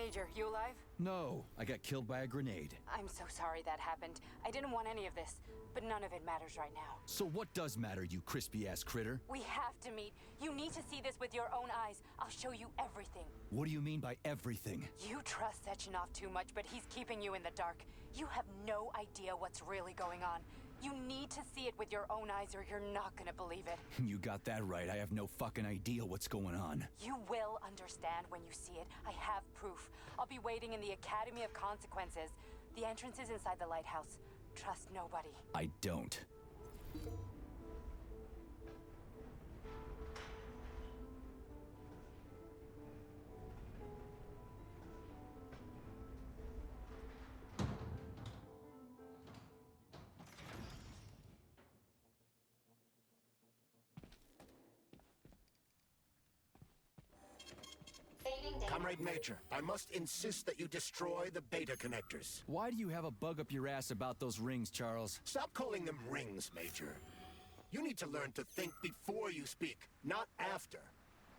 Major, you alive? No, I got killed by a grenade. I'm so sorry that happened. I didn't want any of this, but none of it matters right now. So what does matter, you crispy-ass critter? We have to meet. You need to see this with your own eyes. I'll show you everything. What do you mean by everything? You trust Sechenov too much, but he's keeping you in the dark. You have no idea what's really going on. You need to see it with your own eyes or you're not gonna believe it. You got that right. I have no fucking idea what's going on. You will understand when you see it. I have proof. I'll be waiting in the Academy of Consequences. The entrance is inside the lighthouse. Trust nobody. I don't. Comrade Major, I must insist that you destroy the beta connectors. Why do you have a bug up your ass about those rings, Charles? Stop calling them rings, Major. You need to learn to think before you speak, not after.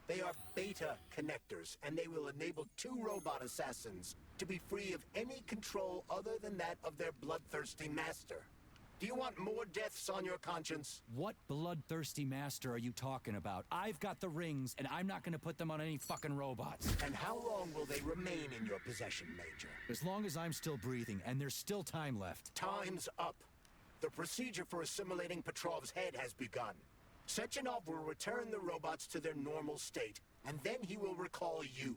They are beta connectors, and they will enable 2 robot assassins to be free of any control other than that of their bloodthirsty master. Do you want more deaths on your conscience? What bloodthirsty master are you talking about? I've got the rings, and I'm not gonna put them on any fucking robots. And how long will they remain in your possession, Major? As long as I'm still breathing, and there's still time left. Time's up. The procedure for assimilating Petrov's head has begun. Sechenov will return the robots to their normal state, and then he will recall you.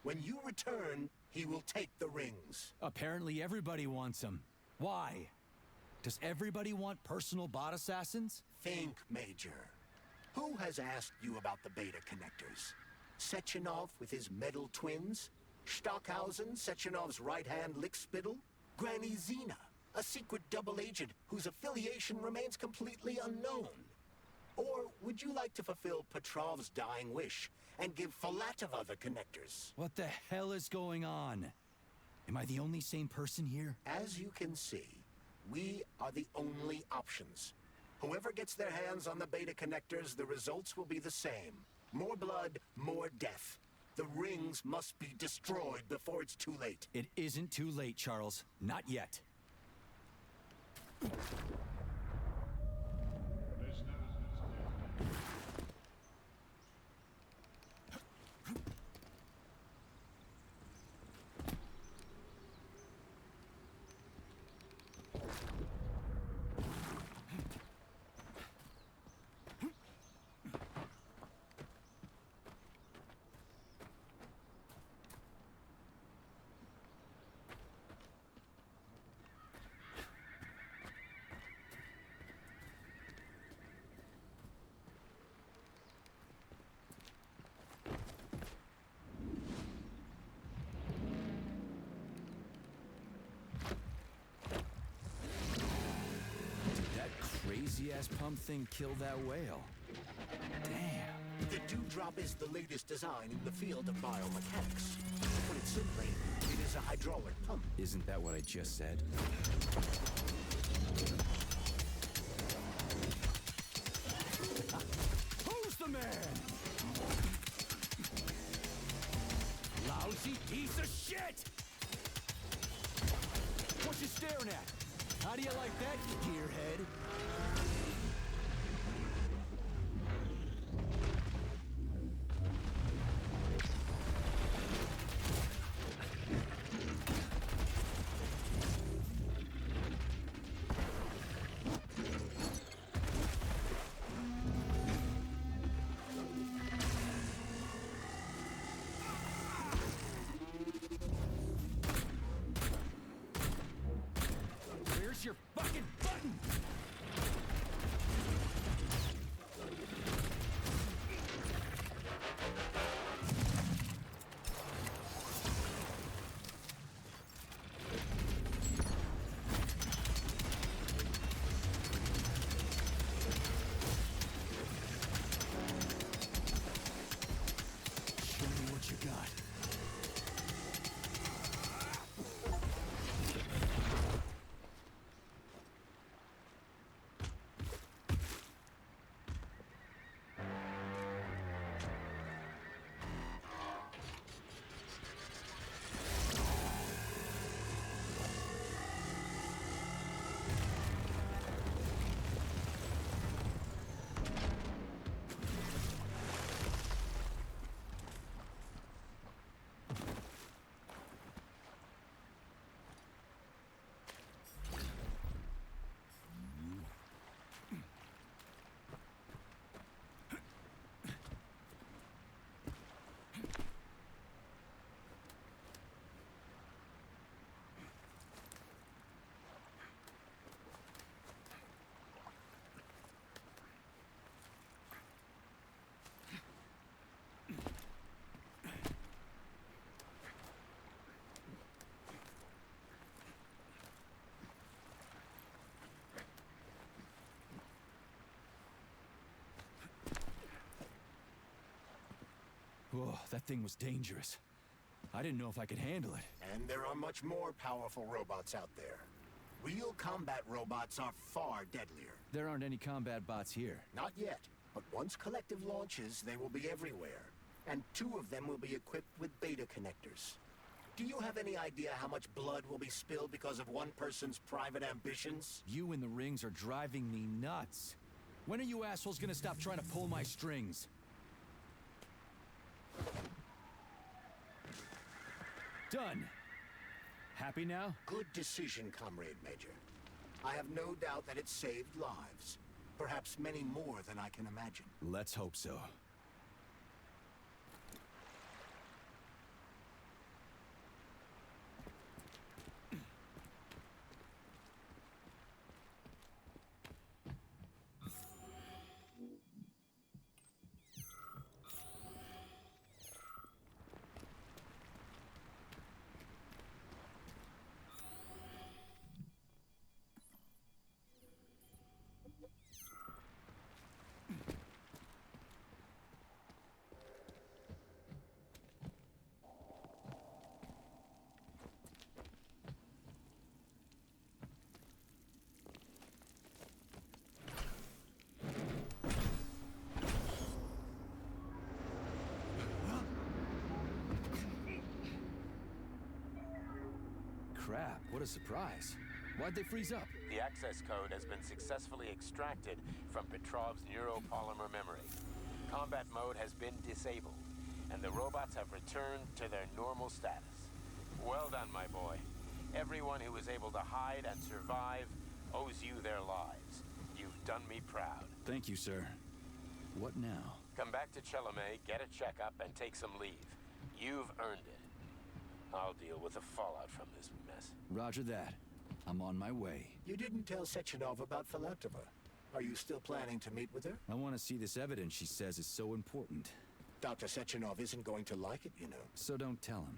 When you return, he will take the rings. Apparently everybody wants them. Why? Does everybody want personal bot assassins? Think, Major. Who has asked you about the beta connectors? Sechenov with his metal twins? Stockhausen, Sechenov's right-hand lickspittle? Granny Zena, a secret double agent whose affiliation remains completely unknown? Or would you like to fulfill Petrov's dying wish and give Filatova the connectors? What the hell is going on? Am I the only sane person here? As you can see, we are the only options. Whoever gets their hands on the beta connectors, the results will be the same. More blood, more death. The rings must be destroyed before it's too late. It isn't too late, Charles. Not yet. Crazy-ass pump thing killed that whale. Damn. The Dewdrop is the latest design in the field of biomechanics. To put it simply, it is a hydraulic pump. Isn't that what I just said? Who's the man? Lousy piece of shit! What you staring at? How do you like that, gearhead? Where's your fucking button? Show me what you got. Oh, that thing was dangerous. I didn't know if I could handle it. And there are much more powerful robots out there. Real combat robots are far deadlier. There aren't any combat bots here. Not yet, but once Collective launches, they will be everywhere. And 2 of them will be equipped with beta connectors. Do you have any idea how much blood will be spilled because of one person's private ambitions? You and the rings are driving me nuts. When are you assholes gonna stop trying to pull my strings? Done. Happy now? Good decision, Comrade Major. I have no doubt that it saved lives. Perhaps many more than I can imagine. Let's hope so. Crap, what a surprise. Why'd they freeze up? The access code has been successfully extracted from Petrov's neuropolymer memory. Combat mode has been disabled, and the robots have returned to their normal status. Well done, my boy. Everyone who was able to hide and survive owes you their lives. You've done me proud. Thank you, sir. What now? Come back to Chelome, get a checkup, and take some leave. You've earned it. I'll deal with the fallout from this mess. Roger that. I'm on my way. You didn't tell Sechenov about Filatova. Are you still planning to meet with her? I want to see this evidence she says is so important. Dr. Sechenov isn't going to like it, you know. So don't tell him.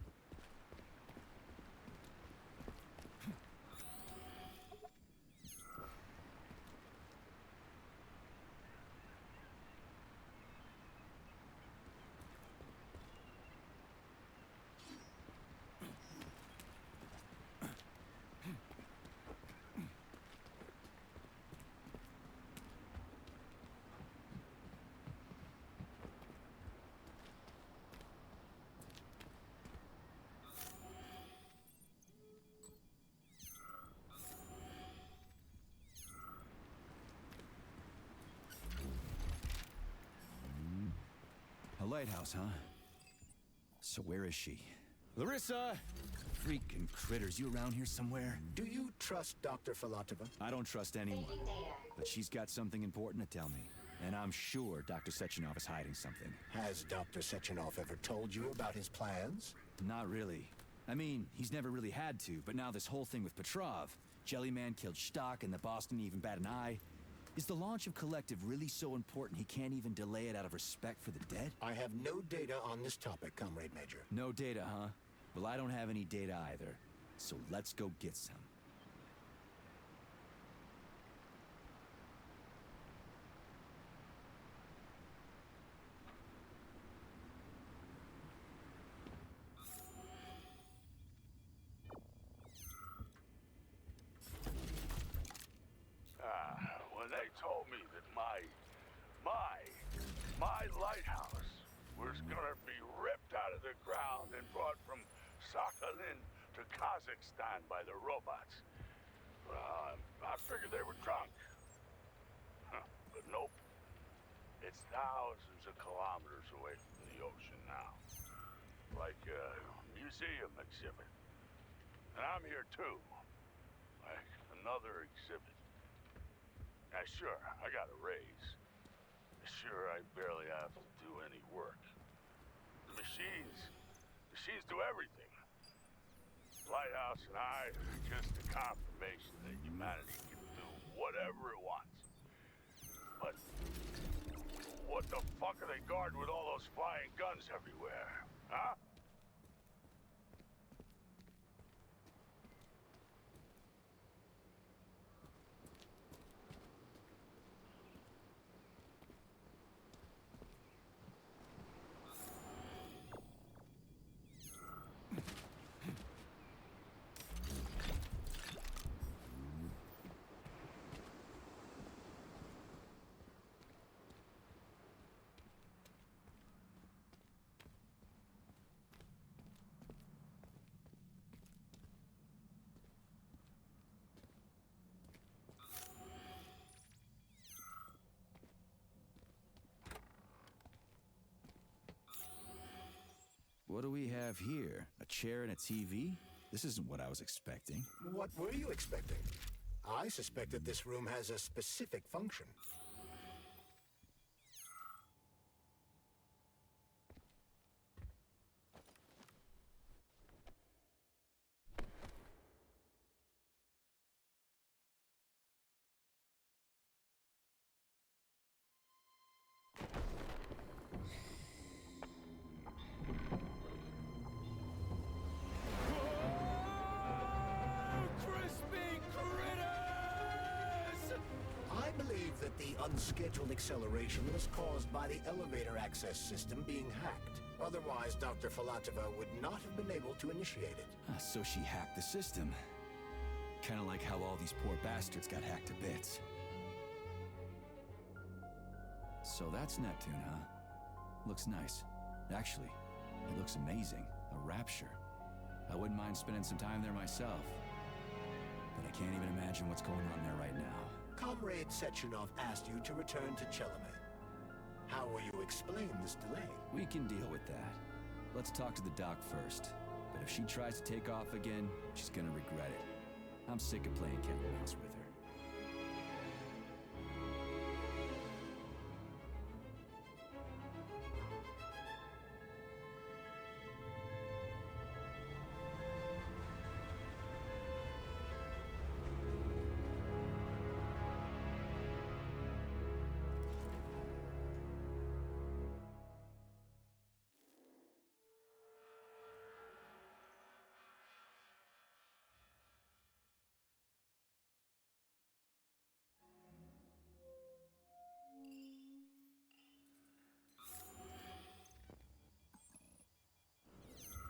A lighthouse, huh? So where is she? Larissa! Freaking critters, you around here somewhere? Do you trust Dr. Filatova? I don't trust anyone. But she's got something important to tell me. And I'm sure Dr. Sechenov is hiding something. Has Dr. Sechenov ever told you about his plans? Not really. I mean, he's never really had to, but now this whole thing with Petrov, Jellyman killed Stock and the boss didn't even bat an eye. Is the launch of Collective really so important he can't even delay it out of respect for the dead? I have no data on this topic, Comrade Major. No data, huh? Well, I don't have any data either. So let's go get some. When they told me that my lighthouse was gonna be ripped out of the ground and brought from Sakhalin to Kazakhstan by the robots, well, I figured they were drunk. But nope. It's thousands of kilometers away from the ocean now. Like a museum exhibit. And I'm here too. Like another exhibit. Now, sure, I got a raise. Sure, I barely have to do any work. The machines do everything. Lighthouse and I are just a confirmation that humanity can do whatever it wants. But what the fuck are they guarding with all those flying guns everywhere, huh? What do we have here? A chair and a TV? This isn't what I was expecting. What were you expecting? I suspect that this room has a specific function. I believe that the unscheduled acceleration was caused by the elevator access system being hacked. Otherwise, Dr. Filatova would not have been able to initiate it. So she hacked the system. Kinda like how all these poor bastards got hacked to bits. So that's Neptune, huh? Looks nice. Actually, it looks amazing. A rapture. I wouldn't mind spending some time there myself. But I can't even imagine what's going on there right now. Comrade Sechenov asked you to return to Chelomey. How will you explain this delay? We can deal with that. Let's talk to the doc first. But if she tries to take off again, she's gonna regret it. I'm sick of playing cat and mouse with her.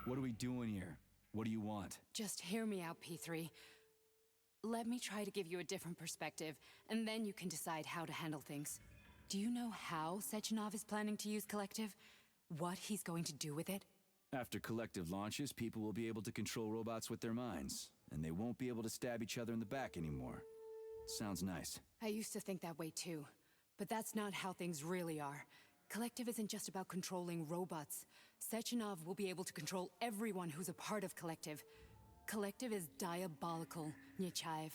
What are we doing here? What do you want? Just hear me out, P3. Let me try to give you a different perspective, and then you can decide how to handle things. Do you know how Sechenov is planning to use Collective? What he's going to do with it? After Collective launches, people will be able to control robots with their minds, and they won't be able to stab each other in the back anymore. Sounds nice. I used to think that way too, but that's not how things really are. Collective isn't just about controlling robots. Sechenov will be able to control everyone who's a part of Collective. Collective is diabolical, Nechayev.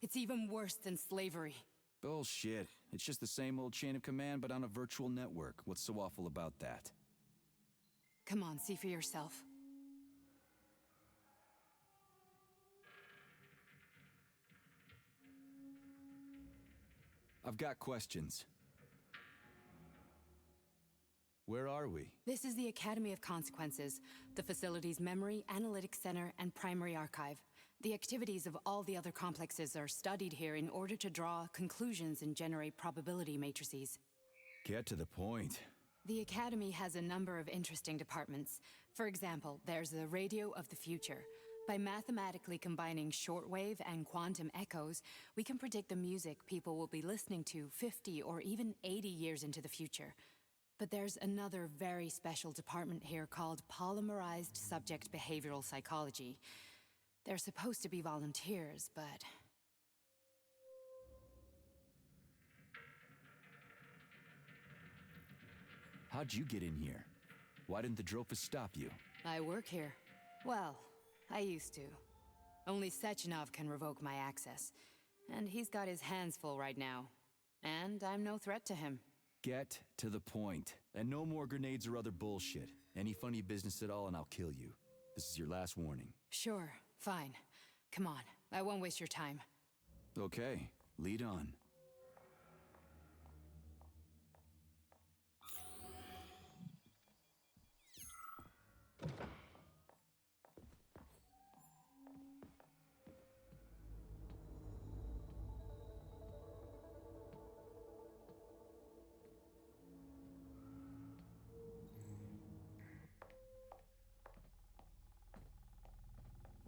It's even worse than slavery. Bullshit. It's just the same old chain of command, but on a virtual network. What's so awful about that? Come on, see for yourself. I've got questions. Where are we? This is the Academy of Consequences, the facility's memory, analytics center, and primary archive. The activities of all the other complexes are studied here in order to draw conclusions and generate probability matrices. Get to the point. The Academy has a number of interesting departments. For example, there's the Radio of the Future. By mathematically combining shortwave and quantum echoes, we can predict the music people will be listening to 50 or even 80 years into the future. But there's another very special department here called Polymerized Subject Behavioral Psychology. They're supposed to be volunteers, but... How'd you get in here? Why didn't the Drofus stop you? I work here. Well, I used to. Only Sechenov can revoke my access. And he's got his hands full right now. And I'm no threat to him. Get to the point. And no more grenades or other bullshit. Any funny business at all and I'll kill you. This is your last warning. Sure, fine. Come on, I won't waste your time. Okay, lead on.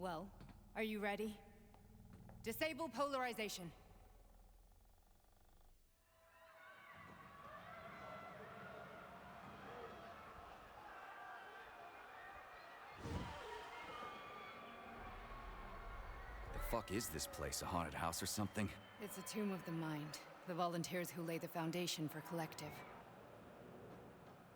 Well, are you ready? Disable polarization. The fuck is this place? A haunted house or something? It's a tomb of the mind. The volunteers who lay the foundation for Collective.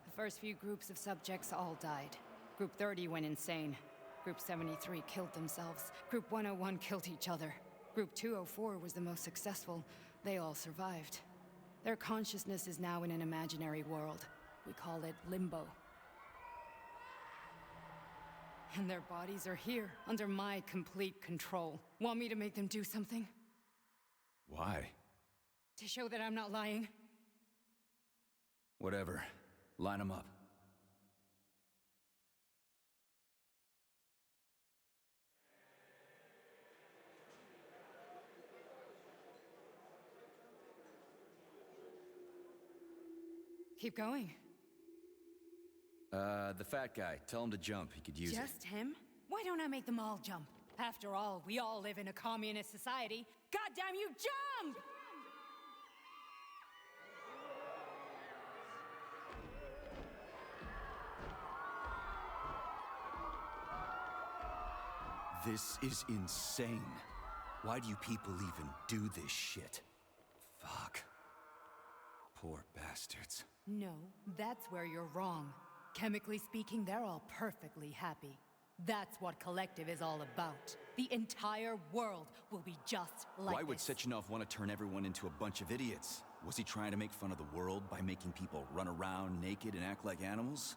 The first few groups of subjects all died. Group 30 went insane. Group 73 killed themselves. Group 101 killed each other. Group 204 was the most successful. They all survived. Their consciousness is now in an imaginary world. We call it limbo. And their bodies are here, under my complete control. Want me to make them do something? Why? To show that I'm not lying? Whatever. Line them up. Keep going. The fat guy. Tell him to jump. He could use it. Just him? Why don't I make them all jump? After all, we all live in a communist society. Goddamn you, jump! This is insane. Why do you people even do this shit? Fuck. Poor bastards. No, that's where you're wrong. Chemically speaking, they're all perfectly happy. That's what Collective is all about. The entire world will be just like Why would this. Sechenov want to turn everyone into a bunch of idiots? Was he trying to make fun of the world by making people run around naked and act like animals?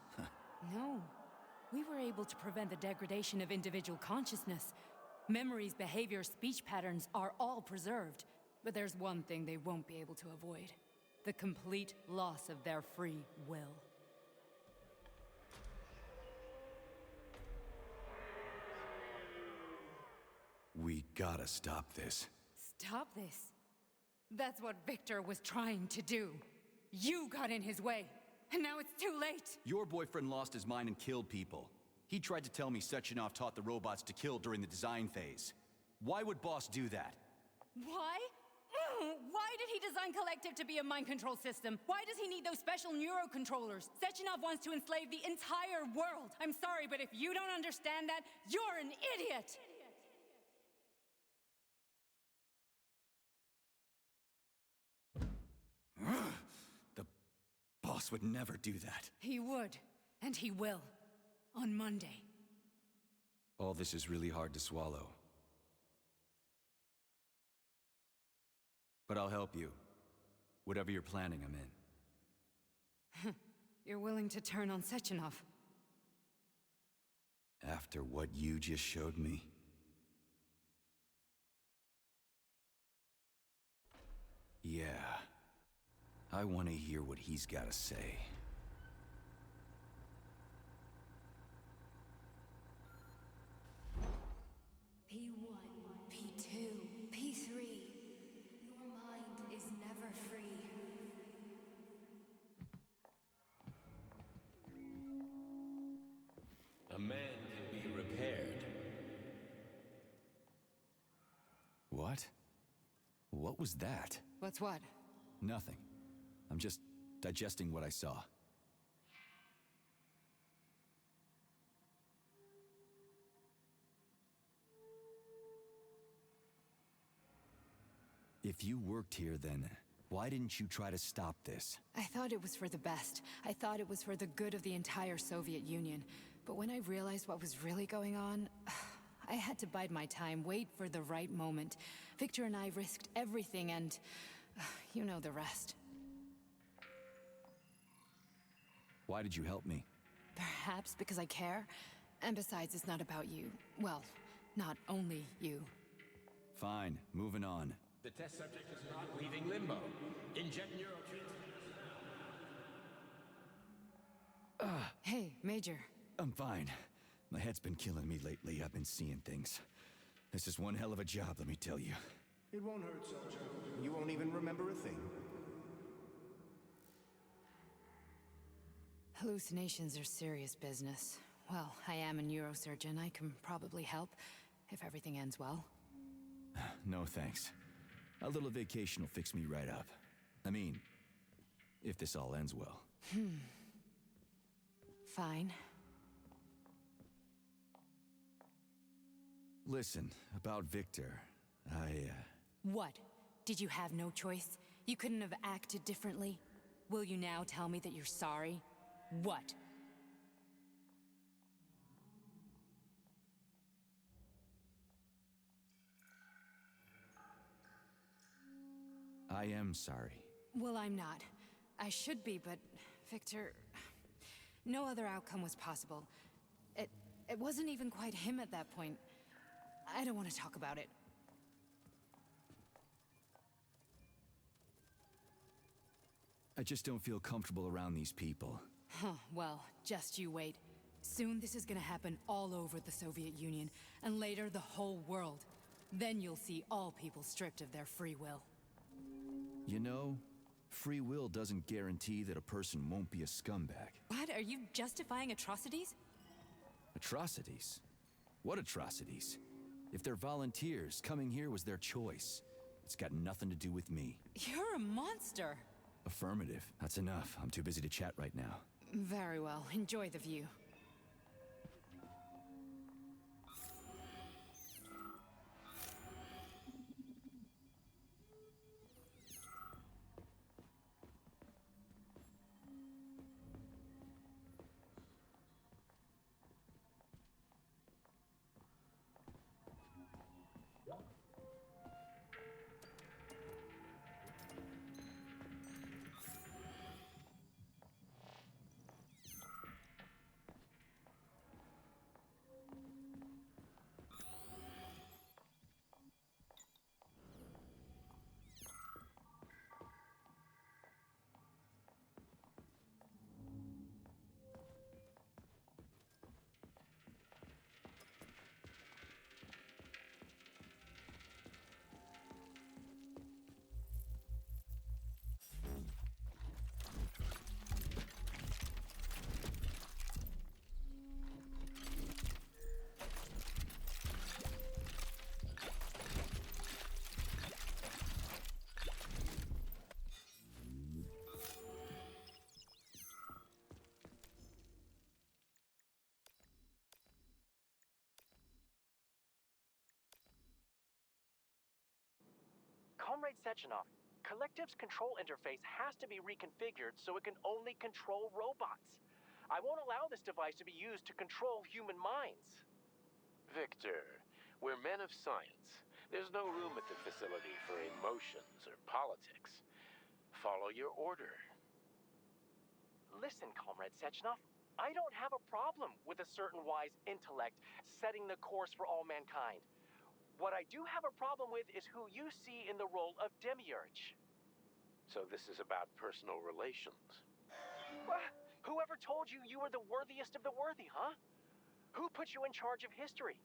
No. We were able to prevent the degradation of individual consciousness. Memories, behavior, speech patterns are all preserved. But there's one thing they won't be able to avoid. The complete loss of their free will. We gotta stop this. Stop this. That's what Victor was trying to do. You got in his way, and now it's too late. Your boyfriend lost his mind and killed people. He tried to tell me Sechenov taught the robots to kill during the design phase. Why would Boss do that? Why? Why did he design Collective to be a mind control system? Why does he need those special neurocontrollers? Sechenov wants to enslave the entire world. I'm sorry, but if you don't understand that, you're an idiot! The Boss would never do that. He would, and he will. On Monday. All this is really hard to swallow. But I'll help you. Whatever you're planning, I'm in. You're willing to turn on Sechenov? After what you just showed me? Yeah. I want to hear what he's got to say. P1, P2, P3. Your mind is never free. A man can be repaired. What? What was that? What's what? Nothing. I'm just digesting what I saw. If you worked here, then why didn't you try to stop this? I thought it was for the best. I thought it was for the good of the entire Soviet Union. But when I realized what was really going on, I had to bide my time, wait for the right moment. Victor and I risked everything and you know the rest. Why did you help me? Perhaps because I care. And besides, it's not about you. Well, not only you. Fine, moving on. The test subject is not leaving limbo. Inject neurotransmitters. Hey, Major. I'm fine. My head's been killing me lately. I've been seeing things. This is one hell of a job, let me tell you. It won't hurt, soldier. You won't even remember a thing. Hallucinations are serious business. Well, I am a neurosurgeon. I can probably help, if everything ends well. No thanks. A little vacation will fix me right up. I mean, if this all ends well. Fine. Listen, about Victor, What? Did you have no choice? You couldn't have acted differently? Will you now tell me that you're sorry? What? I am sorry. Well, I'm not. I should be, but Victor, no other outcome was possible. It wasn't even quite him at that point. I don't want to talk about it. I just don't feel comfortable around these people. Huh, well, just you wait. Soon this is gonna happen all over the Soviet Union, and later the whole world. Then you'll see all people stripped of their free will. You know, free will doesn't guarantee that a person won't be a scumbag. What? Are you justifying atrocities? Atrocities? What atrocities? If they're volunteers, coming here was their choice. It's got nothing to do with me. You're a monster. Affirmative. That's enough. I'm too busy to chat right now. Very well. Enjoy the view. Comrade Sechenov, Collective's control interface has to be reconfigured so it can only control robots. I won't allow this device to be used to control human minds. Victor, we're men of science. There's no room at the facility for emotions or politics. Follow your order. Listen, Comrade Sechenov, I don't have a problem with a certain wise intellect setting the course for all mankind. What I do have a problem with is who you see in the role of Demiurge. So this is about personal relations. Whoever told you you were the worthiest of the worthy, huh? Who put you in charge of history?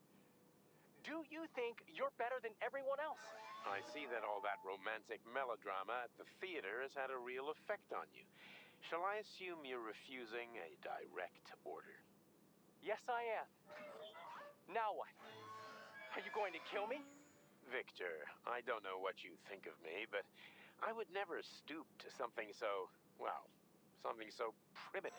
Do you think you're better than everyone else? I see that all that romantic melodrama at the theater has had a real effect on you. Shall I assume you're refusing a direct order? Yes, I am. Now what? Are you going to kill me? Victor, I don't know what you think of me, but I would never stoop to something so, well, something so primitive.